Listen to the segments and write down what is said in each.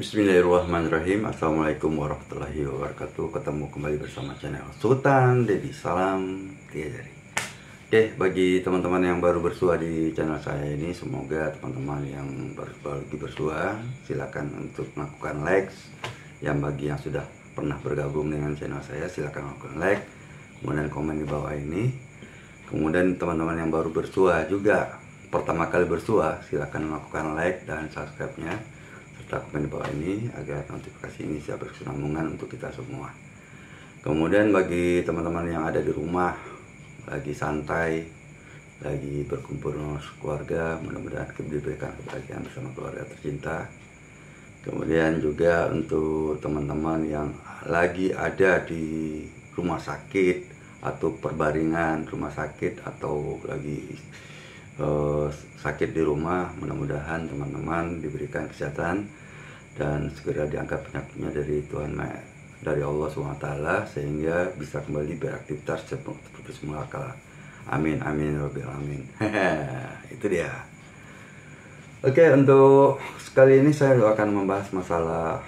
Bismillahirrahmanirrahim. Assalamualaikum warahmatullahi wabarakatuh. Ketemu kembali bersama channel Sultan Dedi. Salam tiga jari. Oke, bagi teman-teman yang baru bersua di channel saya ini, semoga teman-teman yang baru lagi bersua silakan untuk melakukan like. Yang bagi yang sudah pernah bergabung dengan channel saya, silakan melakukan like, kemudian komen di bawah ini. Kemudian teman-teman yang baru bersua juga pertama kali bersua, silakan melakukan like dan subscribe-nya serta komen di bawah ini agar notifikasi ini bisa berkesinambungan untuk kita semua. Kemudian bagi teman-teman yang ada di rumah lagi santai, lagi berkumpul dengan keluarga, mudah-mudahan diberikan kebahagiaan bersama keluarga tercinta. Kemudian juga untuk teman-teman yang lagi ada di rumah sakit atau perbaringan rumah sakit atau lagi sakit di rumah, mudah-mudahan teman-teman diberikan kesehatan dan segera diangkat penyakitnya dari Tuhan, dari Allah SWT, sehingga bisa kembali beraktivitas seperti semula kala. Amin amin rabbil alamin. Itu dia. Oke, untuk sekali ini saya akan membahas masalah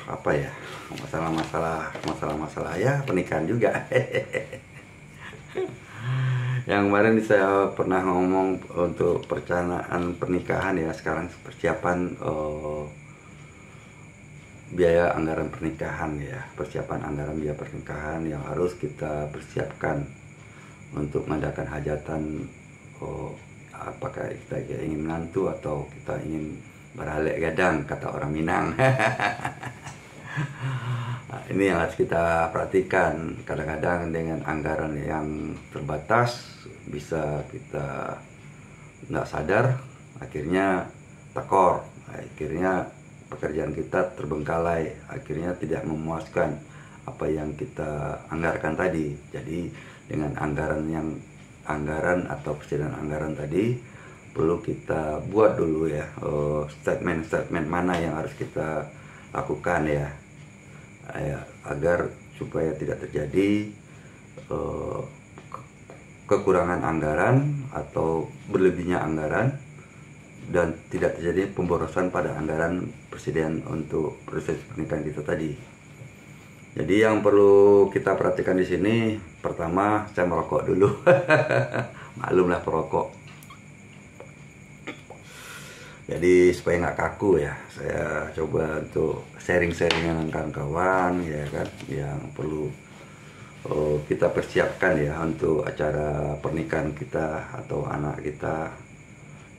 apa ya, masalah ya pernikahan juga. Yang kemarin saya pernah ngomong untuk perencanaan pernikahan ya, sekarang persiapan biaya anggaran pernikahan ya, persiapan anggaran biaya pernikahan yang harus kita persiapkan untuk mengadakan hajatan. Apakah kita ingin menantu atau kita ingin berhalek gadang, kata orang Minang. Nah, ini yang harus kita perhatikan. Kadang-kadang dengan anggaran yang terbatas bisa kita nggak sadar, akhirnya tekor, akhirnya pekerjaan kita terbengkalai, akhirnya tidak memuaskan apa yang kita anggarkan tadi. Jadi dengan anggaran atau persediaan anggaran tadi perlu kita buat dulu ya, statement mana yang harus kita lakukan ya, agar supaya tidak terjadi kekurangan anggaran atau berlebihnya anggaran dan tidak terjadi pemborosan pada anggaran persediaan untuk proses pernikahan kita tadi. Jadi yang perlu kita perhatikan di sini, pertama saya merokok dulu. Maklumlah perokok. Jadi supaya nggak kaku ya, saya coba untuk sharing-sharing dengan kawan-kawan ya kan, yang perlu kita persiapkan ya untuk acara pernikahan kita atau anak kita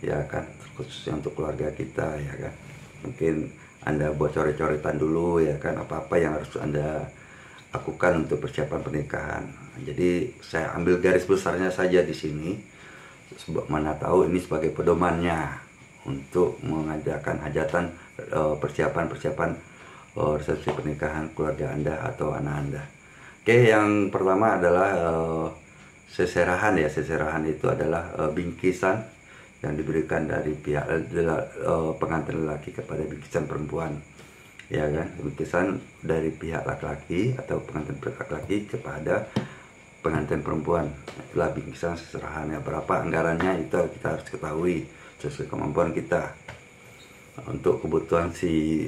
ya kan, khususnya untuk keluarga kita ya kan. Mungkin Anda buat coret-coretan dulu ya kan, apa-apa yang harus Anda lakukan untuk persiapan pernikahan. Jadi saya ambil garis besarnya saja di sini, mana tahu ini sebagai pedomannya untuk mengadakan hajatan, persiapan resepsi pernikahan keluarga Anda atau anak Anda. Oke, yang pertama adalah seserahan ya. Seserahan itu adalah bingkisan yang diberikan dari pihak pengantin laki kepada bingkisan perempuan, ya kan, bingkisan dari pihak laki-laki atau pengantin laki-laki kepada pengantin perempuan. Itulah bingkisan seserahannya. Berapa anggarannya itu kita harus ketahui sesuai kemampuan kita. Untuk kebutuhan si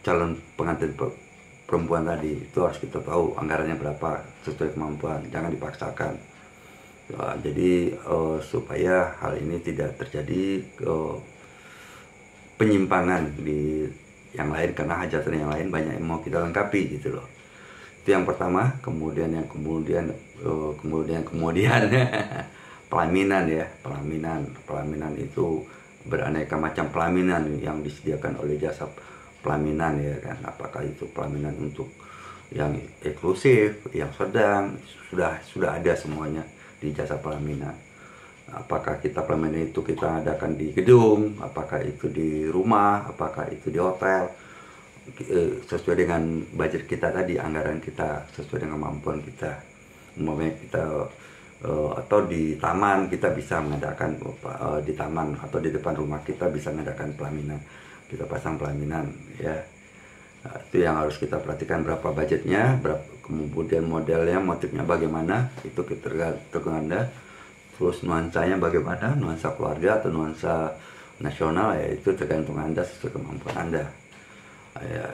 calon pengantin perempuan tadi itu harus kita tahu anggarannya berapa sesuai kemampuan, jangan dipaksakan. Jadi supaya hal ini tidak terjadi penyimpangan di yang lain, karena hajatan yang lain banyak yang mau kita lengkapi gitu loh. Itu yang pertama. Kemudian pelaminan ya, pelaminan itu beraneka macam pelaminan yang disediakan oleh jasa pelaminan ya kan. Apakah itu pelaminan untuk yang eksklusif, yang sedang, sudah ada semuanya di jasa pelaminan. Apakah kita pelaminan itu kita adakan di gedung, apakah itu di rumah, apakah itu di hotel, sesuai dengan budget kita tadi, anggaran kita sesuai dengan kemampuan kita. Umpamanya kita atau di taman, kita bisa mengadakan di taman atau di depan rumah kita bisa mengadakan pelaminan, kita pasang pelaminan ya. Nah, itu yang harus kita perhatikan, berapa budgetnya, kemudian modelnya, motifnya bagaimana, itu tergantung Anda. Terus nuansanya bagaimana, nuansa keluarga atau nuansa nasional ya, itu tergantung Anda sesuai kemampuan Anda. ya,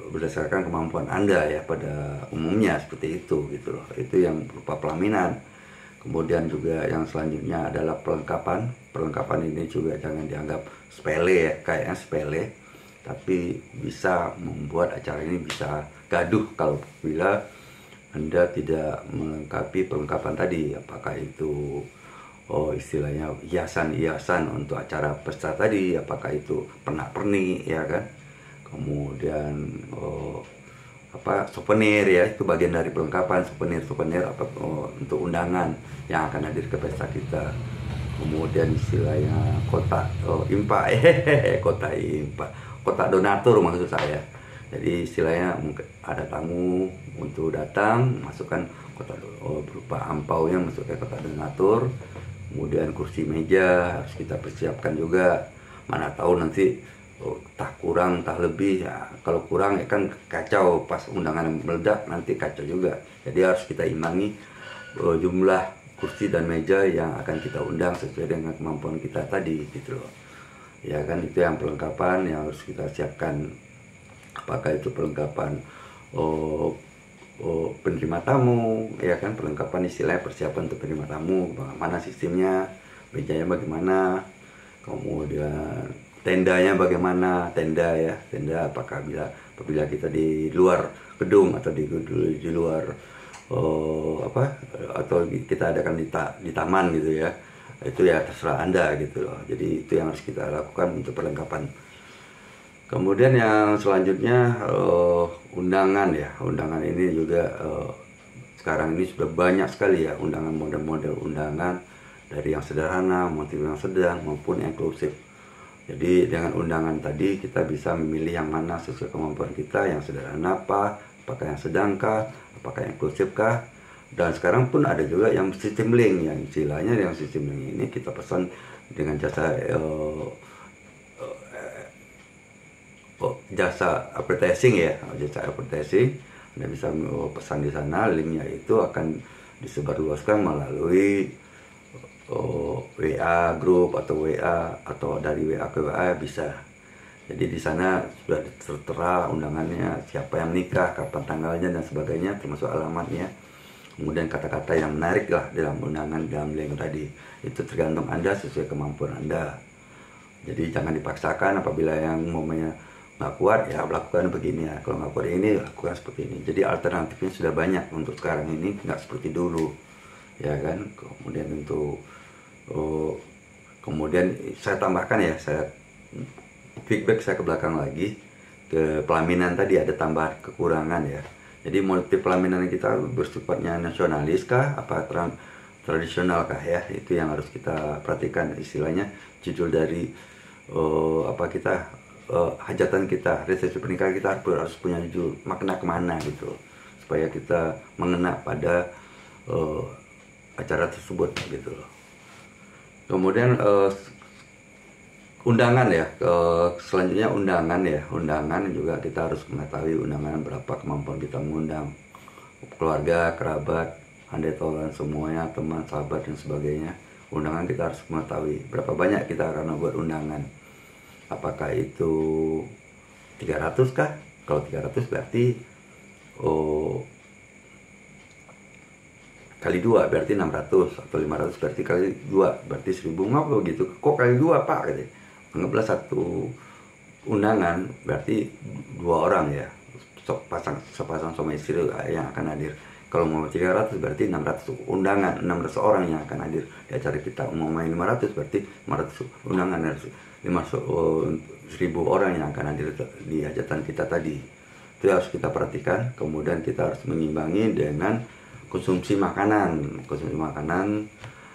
berdasarkan kemampuan Anda ya, pada umumnya seperti itu gitu loh. Itu yang berupa pelaminan. Kemudian juga yang selanjutnya adalah perlengkapan. Perlengkapan ini juga jangan dianggap sepele ya, kayaknya sepele, tapi bisa membuat acara ini bisa gaduh kalau bila Anda tidak melengkapi perlengkapan tadi. Apakah itu istilahnya hiasan-hiasan untuk acara pesta tadi, apakah itu pernak-pernik ya kan, kemudian souvenir ya, itu bagian dari perlengkapan. Souvenir untuk undangan yang akan hadir ke pesta kita. Kemudian istilahnya kotak impa kotak donatur maksud saya. Jadi istilahnya mungkin ada tamu untuk datang, masukkan kotak berupa ampaunya, masukkan kotak donatur. Kemudian kursi meja harus kita persiapkan juga, mana tahu nanti tak kurang tak lebih ya. Kalau kurang ya kan kacau, pas undangan meledak nanti kacau juga. Jadi harus kita imbangi jumlah kursi dan meja yang akan kita undang sesuai dengan kemampuan kita tadi gitu loh. Ya kan, itu yang perlengkapan yang harus kita siapkan. Apakah itu perlengkapan penerima tamu ya kan, perlengkapan istilahnya persiapan untuk penerima tamu, bagaimana sistemnya, mejanya bagaimana, kemudian tendanya bagaimana, tenda apakah apabila kita di luar gedung atau di luar atau kita adakan di taman gitu ya, itu ya terserah Anda gitu loh. Jadi itu yang harus kita lakukan untuk perlengkapan. Kemudian yang selanjutnya undangan ya. Undangan ini juga sekarang ini sudah banyak sekali ya undangan, model-model undangan, dari yang sederhana, motif yang sedang maupun inklusif. Jadi dengan undangan tadi kita bisa memilih yang mana sesuai kemampuan kita, yang sederhana apakah yang sedangkah, apakah inklusif kah. Dan sekarang pun ada juga yang sistem link, yang istilahnya yang sistem link ini kita pesan dengan jasa advertising ya, jasa advertising. Anda bisa pesan di sana, linknya itu akan disebarluaskan melalui WA grup atau WA, atau dari WA ke WA bisa. Jadi di sana sudah tertera undangannya, siapa yang menikah, kapan tanggalnya dan sebagainya, termasuk alamatnya. Kemudian kata-kata yang menarik lah dalam undangan, dalam link tadi. Itu tergantung Anda sesuai kemampuan Anda. Jadi jangan dipaksakan. Apabila yang momennya nggak kuat ya lakukan begini ya, kalau nggak kuat ini lakukan seperti ini. Jadi alternatifnya sudah banyak untuk sekarang ini, nggak seperti dulu ya kan. Kemudian saya tambahkan ya, saya feedback saya ke belakang lagi, ke pelaminan tadi ada tambahan kekurangan ya. Jadi motif pelaminan kita bersifatnya nasionalis kah, apa tradisional kah ya, itu yang harus kita perhatikan. Istilahnya judul dari hajatan kita, resepsi pernikahan kita harus punya judul makna kemana gitu, supaya kita mengena pada acara tersebut gitu. Kemudian undangan ya, selanjutnya undangan juga kita harus mengetahui undangan berapa kemampuan kita mengundang keluarga, kerabat, andai taulan semuanya, teman, sahabat dan sebagainya. Undangan kita harus mengetahui berapa banyak kita akan buat undangan. Apakah itu 300 kah? Kalau 300 berarti kali 2 berarti 600, atau 500 berarti kali 2 berarti 1000. Ngapa begitu? Kok kali 2 Pak? Gitu. Anggaplah satu undangan berarti 2 orang ya, sepasang suami istri yang akan hadir. Kalau mau 300 berarti 600 undangan, 600 orang yang akan hadir di acara kita. Mau main 500 berarti 500 undangan, 1000 orang yang akan hadir di hajatan kita tadi. Itu harus kita perhatikan. Kemudian kita harus mengimbangi dengan konsumsi makanan.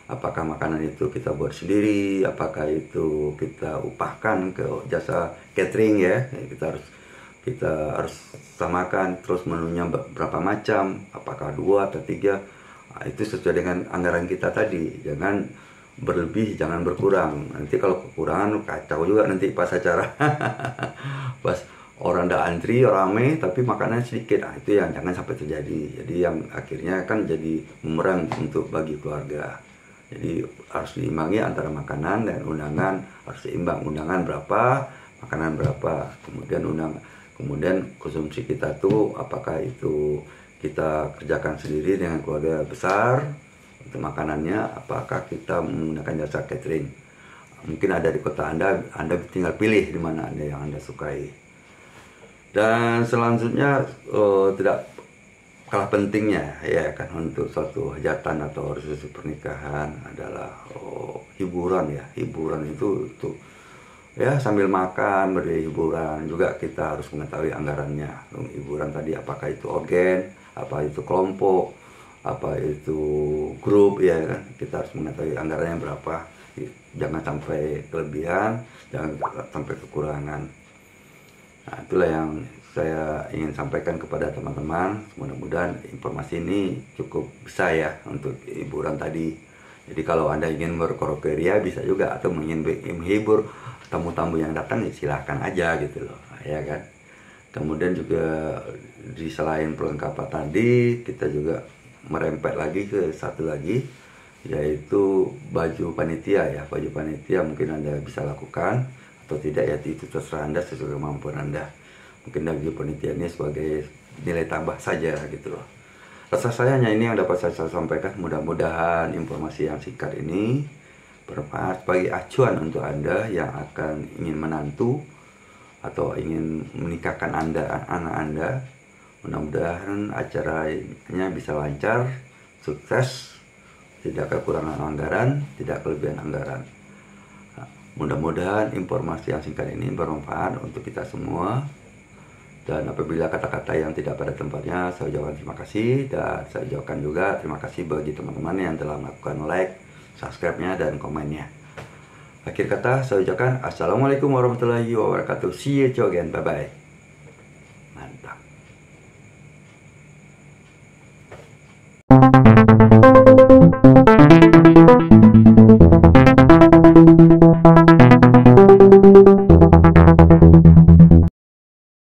Apakah makanan itu kita buat sendiri, apakah itu kita upahkan ke jasa catering ya. Kita harus samakan, terus menunya berapa macam, apakah 2 atau 3. Nah, itu sesuai dengan anggaran kita tadi. Jangan berlebih, jangan berkurang. Nanti kalau kekurangan kacau juga nanti pas acara. Pas orang udah antri rame tapi makanannya sedikit. Nah, itu yang jangan sampai terjadi. Jadi yang akhirnya kan jadi bumerang untuk bagi keluarga. Jadi harus diimbangi antara makanan dan undangan, harus seimbang. Undangan berapa, makanan berapa, kemudian konsumsi kita tuh apakah itu kita kerjakan sendiri dengan keluarga besar untuk makanannya, apakah kita menggunakan jasa catering. Mungkin ada di kota Anda tinggal pilih di mana yang Anda sukai. Dan selanjutnya tidak kalah pentingnya ya kan untuk suatu hajatan atau resepsi pernikahan adalah hiburan ya. Hiburan itu untuk ya sambil makan beri hiburan juga kita harus mengetahui anggarannya. Hiburan tadi apakah itu organ, apa itu kelompok, apa itu grup ya kan, kita harus mengetahui anggarannya berapa. Jangan sampai kelebihan, jangan sampai kekurangan. Nah, itulah yang saya ingin sampaikan kepada teman-teman. Mudah-mudahan informasi ini cukup bisa ya untuk hiburan tadi. Jadi kalau Anda ingin berkaraoke bisa juga, atau ingin menghibur tamu-tamu yang datang ya silahkan aja gitu loh ya kan. Kemudian juga di selain perlengkapan tadi, kita juga merempet lagi ke satu lagi, yaitu baju panitia ya. Baju panitia mungkin Anda bisa lakukan atau tidak ya, itu terserah Anda sesuai kemampuan Anda. Mungkin baju panitia ini sebagai nilai tambah saja gitu loh. Rasa saya hanya ini yang dapat saya sampaikan. Mudah-mudahan informasi yang singkat ini bermanfaat bagi acuan untuk Anda yang akan ingin menantu atau ingin menikahkan anak Anda. Mudah-mudahan acaranya bisa lancar, sukses, tidak kekurangan anggaran, tidak kelebihan anggaran. Nah, mudah-mudahan informasi yang singkat ini bermanfaat untuk kita semua. Dan apabila kata-kata yang tidak pada tempatnya, saya ucapkan terima kasih. Dan saya ucapkan juga terima kasih bagi teman-teman yang telah melakukan like, subscribe-nya, dan komennya. Akhir kata, saya ucapkan Assalamualaikum warahmatullahi wabarakatuh. See you again. Bye-bye.